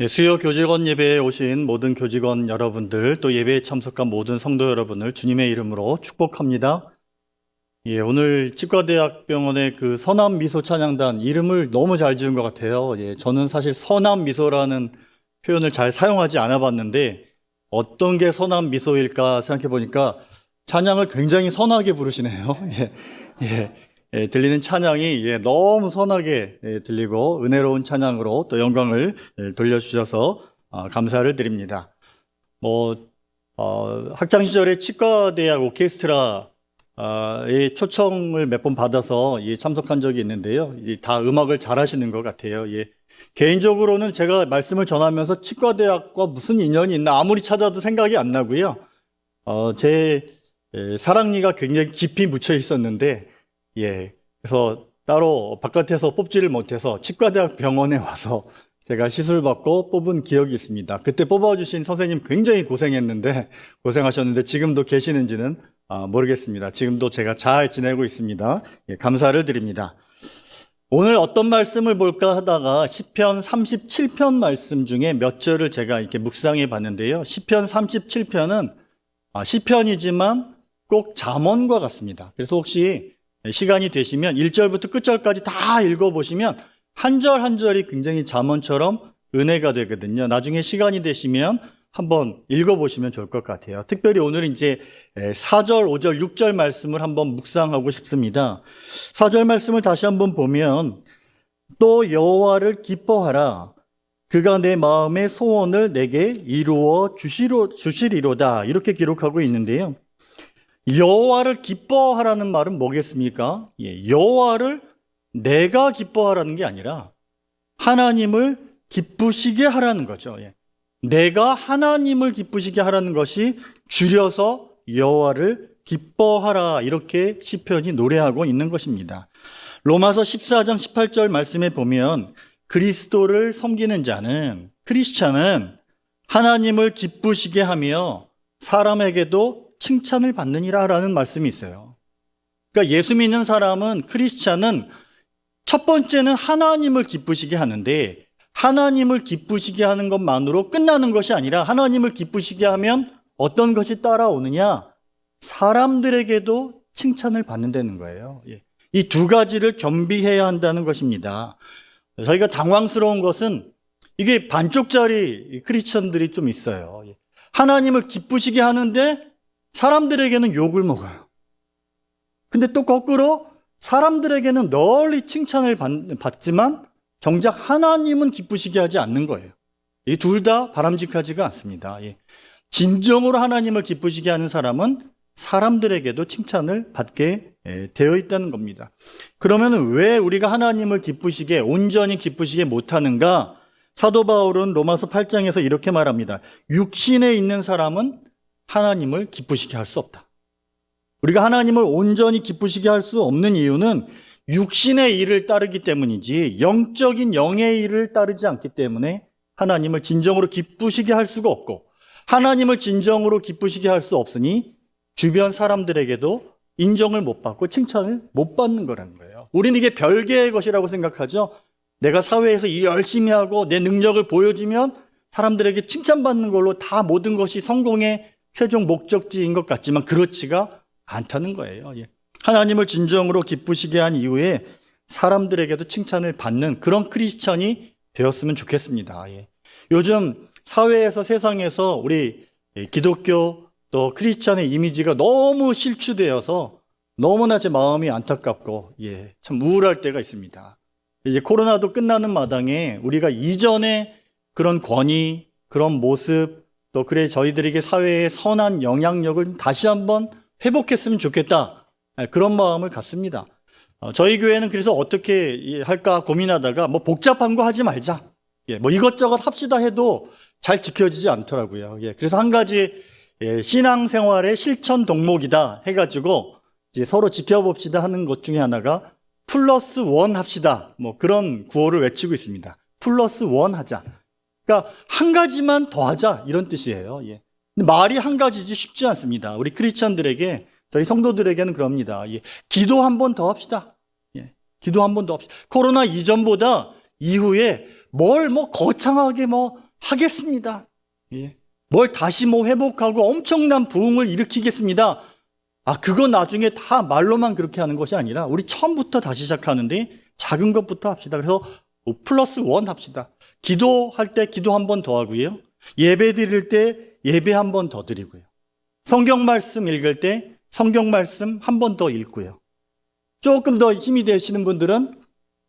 수요 교직원 예배에 오신 모든 교직원 여러분들, 또 예배에 참석한 모든 성도 여러분을 주님의 이름으로 축복합니다. 오늘 치과대학병원의 그 선함미소 찬양단 이름을 너무 잘 지은 것 같아요. 저는 사실 선함미소라는 표현을 잘 사용하지 않아 봤는데 어떤 게 선함미소일까 생각해 보니까 찬양을 굉장히 선하게 부르시네요. 들리는 찬양이 너무 선하게 들리고 은혜로운 찬양으로 또 영광을 돌려주셔서 감사를 드립니다. 학창 시절에 치과대학 오케스트라의 초청을 몇 번 받아서 참석한 적이 있는데요. 다 음악을 잘하시는 것 같아요. 개인적으로는 제가 말씀을 전하면서 치과대학과 무슨 인연이 있나 아무리 찾아도 생각이 안 나고요. 제 사랑니가 굉장히 깊이 묻혀 있었는데 그래서 따로 바깥에서 뽑지를 못해서 치과대학 병원에 와서 제가 시술받고 뽑은 기억이 있습니다. 그때 뽑아주신 선생님 굉장히 고생하셨는데 지금도 계시는지는 모르겠습니다. 지금도 제가 잘 지내고 있습니다. 감사를 드립니다. 오늘 어떤 말씀을 볼까 하다가 시편 37편 말씀 중에 몇 절을 제가 이렇게 묵상해 봤는데요. 시편 37편은 시편이지만 꼭 잠언과 같습니다. 그래서 혹시 시간이 되시면 1절부터 끝절까지 다 읽어보시면 한 절 한 절이 굉장히 잠언처럼 은혜가 되거든요. 나중에 시간이 되시면 한번 읽어보시면 좋을 것 같아요. 특별히 오늘 이제 4절, 5절, 6절 말씀을 한번 묵상하고 싶습니다. 4절 말씀을 다시 한번 보면 또 여호와를 기뻐하라. 그가 내 마음의 소원을 내게 이루어 주시리로다. 이렇게 기록하고 있는데요. 여호와를 기뻐하라는 말은 뭐겠습니까? 여호와를 내가 기뻐하라는 게 아니라 하나님을 기쁘시게 하라는 거죠. 내가 하나님을 기쁘시게 하라는 것이 줄여서 여호와를 기뻐하라, 이렇게 시편이 노래하고 있는 것입니다. 로마서 14장 18절 말씀에 보면 그리스도를 섬기는 자는, 크리스찬은 하나님을 기쁘시게 하며 사람에게도 칭찬을 받느니라 라는 말씀이 있어요. 그러니까 예수 믿는 사람은, 크리스찬은 첫 번째는 하나님을 기쁘시게 하는데, 하나님을 기쁘시게 하는 것만으로 끝나는 것이 아니라 하나님을 기쁘시게 하면 어떤 것이 따라오느냐? 사람들에게도 칭찬을 받는다는 거예요. 이 두 가지를 겸비해야 한다는 것입니다. 저희가 당황스러운 것은 이게 반쪽짜리 크리스천들이 좀 있어요. 하나님을 기쁘시게 하는데 사람들에게는 욕을 먹어요. 근데 또 거꾸로 사람들에게는 널리 칭찬을 받지만 정작 하나님은 기쁘시게 하지 않는 거예요. 이 둘 다 바람직하지가 않습니다. 진정으로 하나님을 기쁘시게 하는 사람은 사람들에게도 칭찬을 받게 되어 있다는 겁니다. 그러면 왜 우리가 하나님을 기쁘시게, 온전히 기쁘시게 못하는가? 사도 바울은 로마서 8장에서 이렇게 말합니다. 육신에 있는 사람은 하나님을 기쁘시게 할 수 없다. 우리가 하나님을 온전히 기쁘시게 할 수 없는 이유는 육신의 일을 따르기 때문이지 영적인 영의 일을 따르지 않기 때문에 하나님을 진정으로 기쁘시게 할 수가 없고, 하나님을 진정으로 기쁘시게 할 수 없으니 주변 사람들에게도 인정을 못 받고 칭찬을 못 받는 거라는 거예요. 우리는 이게 별개의 것이라고 생각하죠. 내가 사회에서 일 열심히 하고 내 능력을 보여주면 사람들에게 칭찬받는 걸로 다 모든 것이 성공의 최종 목적지인 것 같지만 그렇지가 않다는 거예요. 하나님을 진정으로 기쁘시게 한 이후에 사람들에게도 칭찬을 받는 그런 크리스천이 되었으면 좋겠습니다. 요즘 사회에서, 세상에서 우리 기독교 또 크리스천의 이미지가 너무 실추되어서 너무나 제 마음이 안타깝고 참 우울할 때가 있습니다. 이제 코로나도 끝나는 마당에 우리가 이전에 그런 권위, 그런 모습, 또 그래 저희들에게 사회의 선한 영향력을 다시 한번 회복했으면 좋겠다, 그런 마음을 갖습니다. 저희 교회는 그래서 어떻게 할까 고민하다가 복잡한 거 하지 말자, 이것저것 합시다 해도 잘 지켜지지 않더라고요. 그래서 한 가지 신앙생활의 실천 덕목이다 해가지고 이제 서로 지켜봅시다 하는 것 중에 하나가 +1 합시다, 그런 구호를 외치고 있습니다. +1 하자. 그러니까 한 가지만 더 하자, 이런 뜻이에요. 근데 말이 한 가지지 쉽지 않습니다. 우리 크리스천들에게, 저희 성도들에게는 그럽니다. 기도 한 번 더 합시다. 기도 한 번 더 합시다. 코로나 이전보다 이후에 뭘 거창하게 하겠습니다. 예. 뭘 다시 뭐 회복하고 엄청난 부흥을 일으키겠습니다. 그거 나중에 다 말로만 그렇게 하는 것이 아니라 우리 처음부터 다시 시작하는데 작은 것부터 합시다. 그래서 플러스 원 합시다. 기도할 때 기도 한 번 더 하고요. 예배 드릴 때 예배 한 번 더 드리고요. 성경 말씀 읽을 때 성경 말씀 한 번 더 읽고요. 조금 더 힘이 되시는 분들은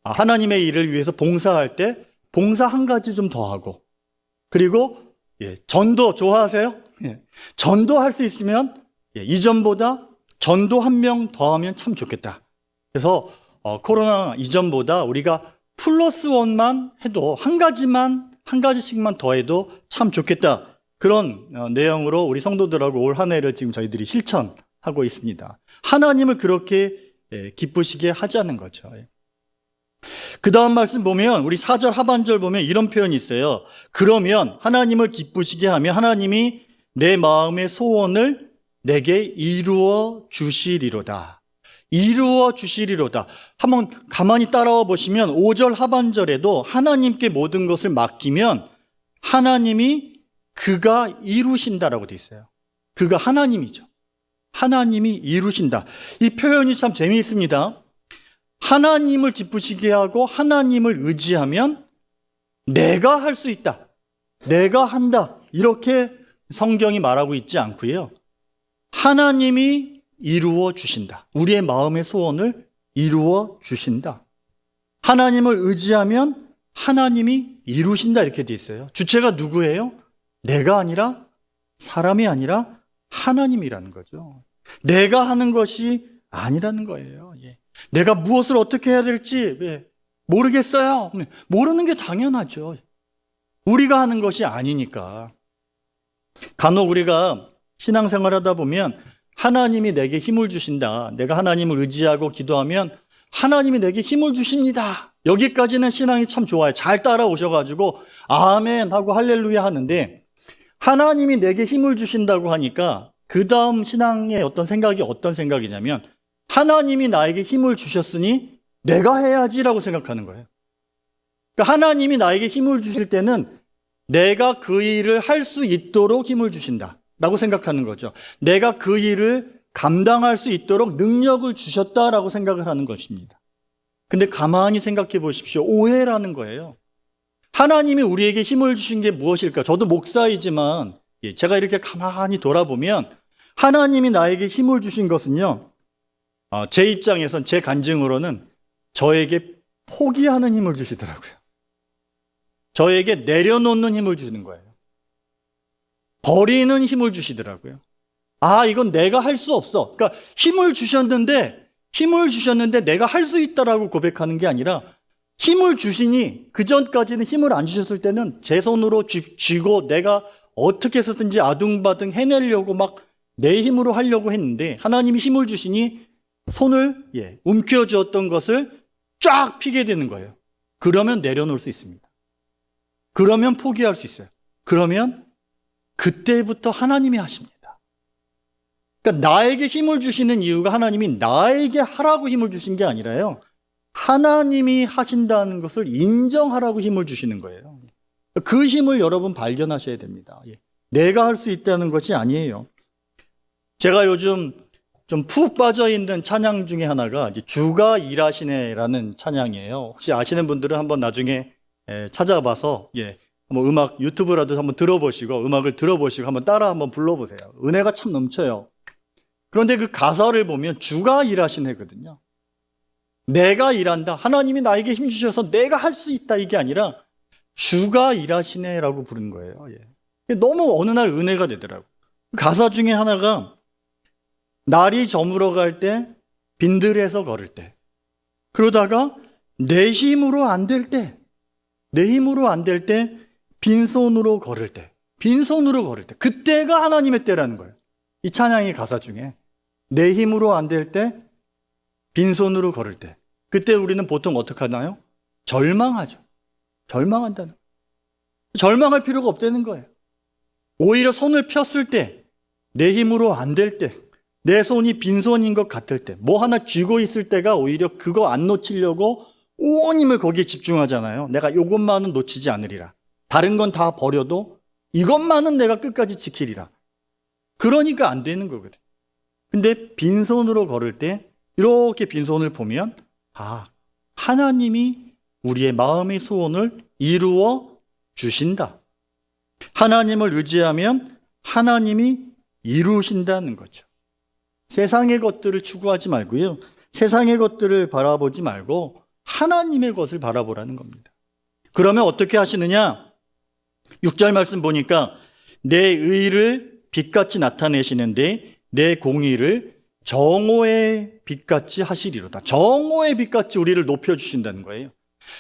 하나님의 일을 위해서 봉사할 때 봉사 한 가지 좀 더 하고, 그리고 전도 좋아하세요? 전도할 수 있으면 이전보다 전도 한 명 더 하면 참 좋겠다. 그래서 코로나 이전보다 우리가 플러스 원만 해도 한 가지씩만 더 해도 참 좋겠다. 그런 내용으로 우리 성도들하고 올 한 해를 지금 저희들이 실천하고 있습니다. 하나님을 그렇게 기쁘시게 하자는 거죠. 그 다음 말씀 보면 우리 4절 하반절 보면 이런 표현이 있어요. 그러면 하나님을 기쁘시게 하며 하나님이 내 마음의 소원을 내게 이루어 주시리로다. 이루어 주시리로다. 한번 가만히 따라와 보시면 5절 하반절에도 하나님께 모든 것을 맡기면 하나님이 그가 이루신다라고 되어 있어요. 그가 하나님이죠. 하나님이 이루신다. 이 표현이 참 재미있습니다. 하나님을 기쁘시게 하고 하나님을 의지하면 내가 할 수 있다. 내가 한다. 이렇게 성경이 말하고 있지 않고요. 하나님이 이루어 주신다. 우리의 마음의 소원을 이루어 주신다. 하나님을 의지하면 하나님이 이루신다. 이렇게 돼 있어요. 주체가 누구예요? 내가 아니라, 사람이 아니라 하나님이라는 거죠. 내가 하는 것이 아니라는 거예요. 내가 무엇을 어떻게 해야 될지 모르겠어요. 모르는 게 당연하죠. 우리가 하는 것이 아니니까. 간혹 우리가 신앙생활 하다 보면 하나님이 내게 힘을 주신다. 내가 하나님을 의지하고 기도하면 하나님이 내게 힘을 주십니다. 여기까지는 신앙이 참 좋아요. 잘 따라오셔가지고 아멘 하고 할렐루야 하는데, 하나님이 내게 힘을 주신다고 하니까 그 다음 신앙의 어떤 생각이냐면 하나님이 나에게 힘을 주셨으니 내가 해야지라고 생각하는 거예요. 그러니까 하나님이 나에게 힘을 주실 때는 내가 그 일을 할 수 있도록 힘을 주신다라고 생각하는 거죠. 내가 그 일을 감당할 수 있도록 능력을 주셨다라고 생각을 하는 것입니다. 근데 가만히 생각해 보십시오. 오해라는 거예요. 하나님이 우리에게 힘을 주신 게 무엇일까? 저도 목사이지만 제가 이렇게 가만히 돌아보면 하나님이 나에게 힘을 주신 것은요, 제 입장에선, 제 간증으로는 저에게 포기하는 힘을 주시더라고요. 저에게 내려놓는 힘을 주시는 거예요. 버리는 힘을 주시더라고요. 이건 내가 할 수 없어. 그러니까 힘을 주셨는데 내가 할 수 있다라고 고백하는 게 아니라, 힘을 주시니 그 전까지는 힘을 안 주셨을 때는 제 손으로 쥐고 내가 어떻게 해서든지 아둥바둥 해내려고 막 내 힘으로 하려고 했는데, 하나님이 힘을 주시니 손을 움켜쥐었던 것을 쫙 피게 되는 거예요. 그러면 내려놓을 수 있습니다. 그러면 포기할 수 있어요. 그러면 그때부터 하나님이 하십니다. 그러니까 나에게 힘을 주시는 이유가 하나님이 나에게 하라고 힘을 주신 게 아니라요, 하나님이 하신다는 것을 인정하라고 힘을 주시는 거예요. 그 힘을 여러분 발견하셔야 됩니다. 내가 할 수 있다는 것이 아니에요. 제가 요즘 좀 푹 빠져 있는 찬양 중에 하나가 주가 일하시네라는 찬양이에요. 혹시 아시는 분들은 한번 나중에 찾아봐서 뭐 음악 유튜브라도 한번 들어보시고, 음악을 들어보시고 한번 따라 한번 불러보세요. 은혜가 참 넘쳐요. 그런데 그 가사를 보면 주가 일하시네거든요. 내가 일한다. 하나님이 나에게 힘 주셔서 내가 할 수 있다, 이게 아니라 주가 일하시네라고 부른 거예요. 너무 어느 날 은혜가 되더라고요. 가사 중에 하나가 날이 저물어 갈 때, 빈들에서 걸을 때, 그러다가 내 힘으로 안 될 때, 빈손으로 걸을 때, 그때가 하나님의 때라는 거예요. 이 찬양의 가사 중에 내 힘으로 안 될 때, 빈손으로 걸을 때, 그때 우리는 보통 어떻게 하나요? 절망하죠. 절망한다는 거예요. 절망할 필요가 없다는 거예요. 오히려 손을 폈을 때, 내 힘으로 안 될 때, 내 손이 빈손인 것 같을 때, 뭐 하나 쥐고 있을 때가 오히려 그거 안 놓치려고 온 힘을 거기에 집중하잖아요. 내가 요것만은 놓치지 않으리라. 다른 건 다 버려도 이것만은 내가 끝까지 지키리라. 그러니까 안 되는 거거든. 근데 빈손으로 걸을 때 이렇게 빈손을 보면 하나님이 우리의 마음의 소원을 이루어 주신다. 하나님을 의지하면 하나님이 이루신다는 거죠. 세상의 것들을 추구하지 말고요. 세상의 것들을 바라보지 말고 하나님의 것을 바라보라는 겁니다. 그러면 어떻게 하시느냐? 6절 말씀 보니까 내 의를 빛같이 나타내시는데 내 공의를 정오의 빛같이 하시리로다. 정오의 빛같이 우리를 높여주신다는 거예요.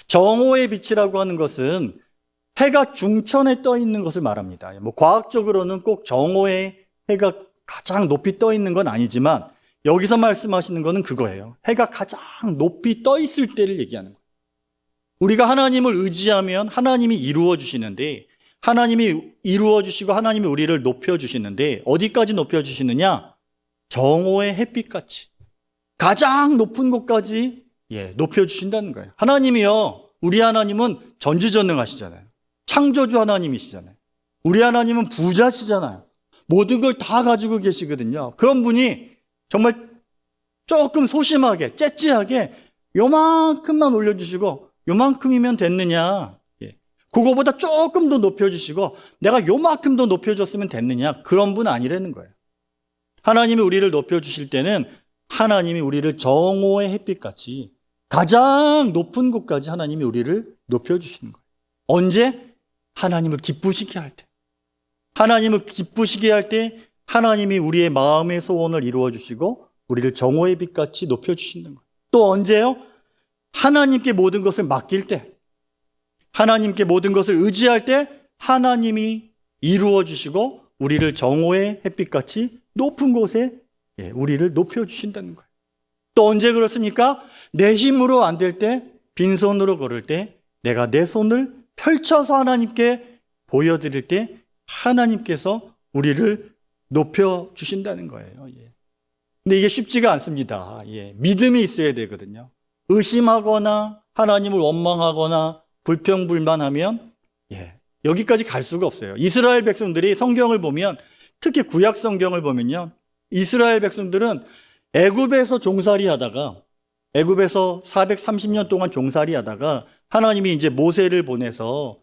정오의 빛이라고 하는 것은 해가 중천에 떠 있는 것을 말합니다. 과학적으로는 꼭 정오의 해가 가장 높이 떠 있는 건 아니지만 여기서 말씀하시는 거는 그거예요. 해가 가장 높이 떠 있을 때를 얘기하는 거예요. 우리가 하나님을 의지하면 하나님이 이루어 주시는데, 하나님이 이루어 주시고 하나님이 우리를 높여 주시는데 어디까지 높여 주시느냐? 정오의 햇빛같이 가장 높은 곳까지 높여 주신다는 거예요. 하나님이요, 우리 하나님은 전지전능하시잖아요. 창조주 하나님이시잖아요. 우리 하나님은 부자시잖아요. 모든 걸 다 가지고 계시거든요. 그런 분이 정말 조금 소심하게, 째째하게 요만큼만 올려주시고 요만큼이면 됐느냐, 그거보다 조금 더 높여주시고 내가 요만큼 더 높여줬으면 됐느냐, 그런 분 아니라는 거예요. 하나님이 우리를 높여주실 때는 하나님이 우리를 정오의 햇빛같이 가장 높은 곳까지 하나님이 우리를 높여주시는 거예요. 언제? 하나님을 기쁘시게 할 때. 하나님을 기쁘시게 할 때 하나님이 우리의 마음의 소원을 이루어 주시고 우리를 정오의 빛같이 높여주시는 거예요. 또 언제요? 하나님께 모든 것을 맡길 때, 하나님께 모든 것을 의지할 때 하나님이 이루어 주시고 우리를 정오의 햇빛같이 높은 곳에 우리를 높여주신다는 거예요. 또 언제 그렇습니까? 내 힘으로 안 될 때, 빈손으로 걸을 때, 내가 내 손을 펼쳐서 하나님께 보여드릴 때 하나님께서 우리를 높여주신다는 거예요. 근데 이게 쉽지가 않습니다. 믿음이 있어야 되거든요. 의심하거나 하나님을 원망하거나 불평불만하면 여기까지 갈 수가 없어요. 이스라엘 백성들이 성경을 보면, 특히 구약 성경을 보면요, 이스라엘 백성들은 애굽에서 종살이 하다가, 애굽에서 430년 동안 종살이 하다가 하나님이 이제 모세를 보내서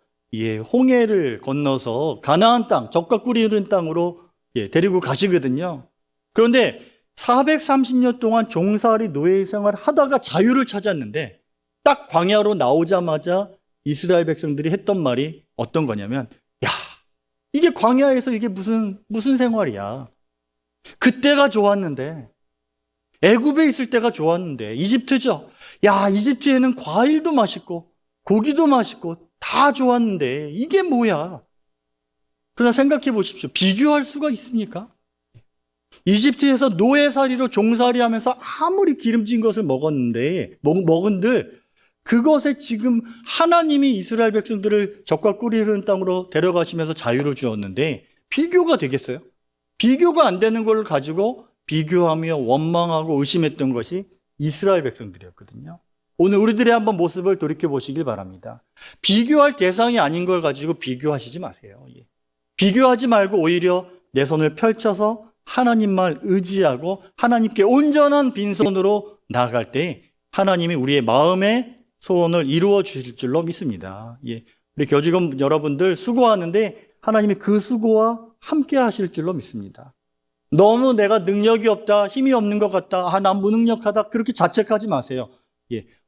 홍해를 건너서 가나안 땅, 젖과 꿀이 흐르는 땅으로 데리고 가시거든요. 그런데 430년 동안 종살이 노예 생활을 하다가 자유를 찾았는데 딱 광야로 나오자마자 이스라엘 백성들이 했던 말이 어떤 거냐면, 야, 이게 광야에서 이게 무슨 생활이야. 그때가 좋았는데, 애굽에 있을 때가 좋았는데, 이집트죠. 야, 이집트에는 과일도 맛있고 고기도 맛있고 다 좋았는데 이게 뭐야? 그러나 생각해 보십시오. 비교할 수가 있습니까? 이집트에서 노예살이로 종살이 하면서 아무리 기름진 것을 먹은들 그것에 지금 하나님이 이스라엘 백성들을 젖과 꿀이 흐르는 땅으로 데려가시면서 자유를 주었는데 비교가 되겠어요? 비교가 안 되는 걸 가지고 비교하며 원망하고 의심했던 것이 이스라엘 백성들이었거든요. 오늘 우리들의 한번 모습을 돌이켜보시길 바랍니다. 비교할 대상이 아닌 걸 가지고 비교하시지 마세요. 비교하지 말고 오히려 내 손을 펼쳐서 하나님만 의지하고 하나님께 온전한 빈손으로 나아갈 때 하나님이 우리의 마음의 소원을 이루어 주실 줄로 믿습니다. 우리 교직원 여러분들 수고하는데 하나님이 그 수고와 함께 하실 줄로 믿습니다. 너무 내가 능력이 없다, 힘이 없는 것 같다, 난 무능력하다, 그렇게 자책하지 마세요.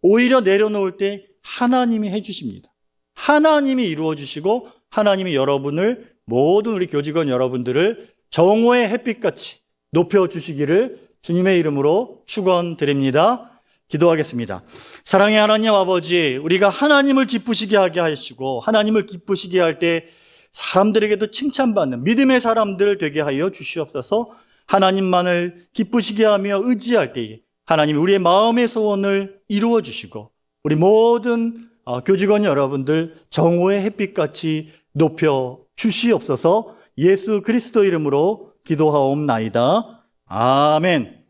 오히려 내려놓을 때 하나님이 해주십니다. 하나님이 이루어 주시고 하나님이 여러분을, 모든 우리 교직원 여러분들을 정오의 햇빛같이 높여주시기를 주님의 이름으로 축원드립니다. 기도하겠습니다. 사랑의 하나님 아버지, 우리가 하나님을 기쁘시게 하게 하시고 하나님을 기쁘시게 할 때 사람들에게도 칭찬받는 믿음의 사람들 되게 하여 주시옵소서. 하나님만을 기쁘시게 하며 의지할 때에 하나님이 우리의 마음의 소원을 이루어 주시고 우리 모든 교직원 여러분들 정오의 햇빛같이 높여 주시옵소서. 예수 그리스도 이름으로 기도하옵나이다. 아멘.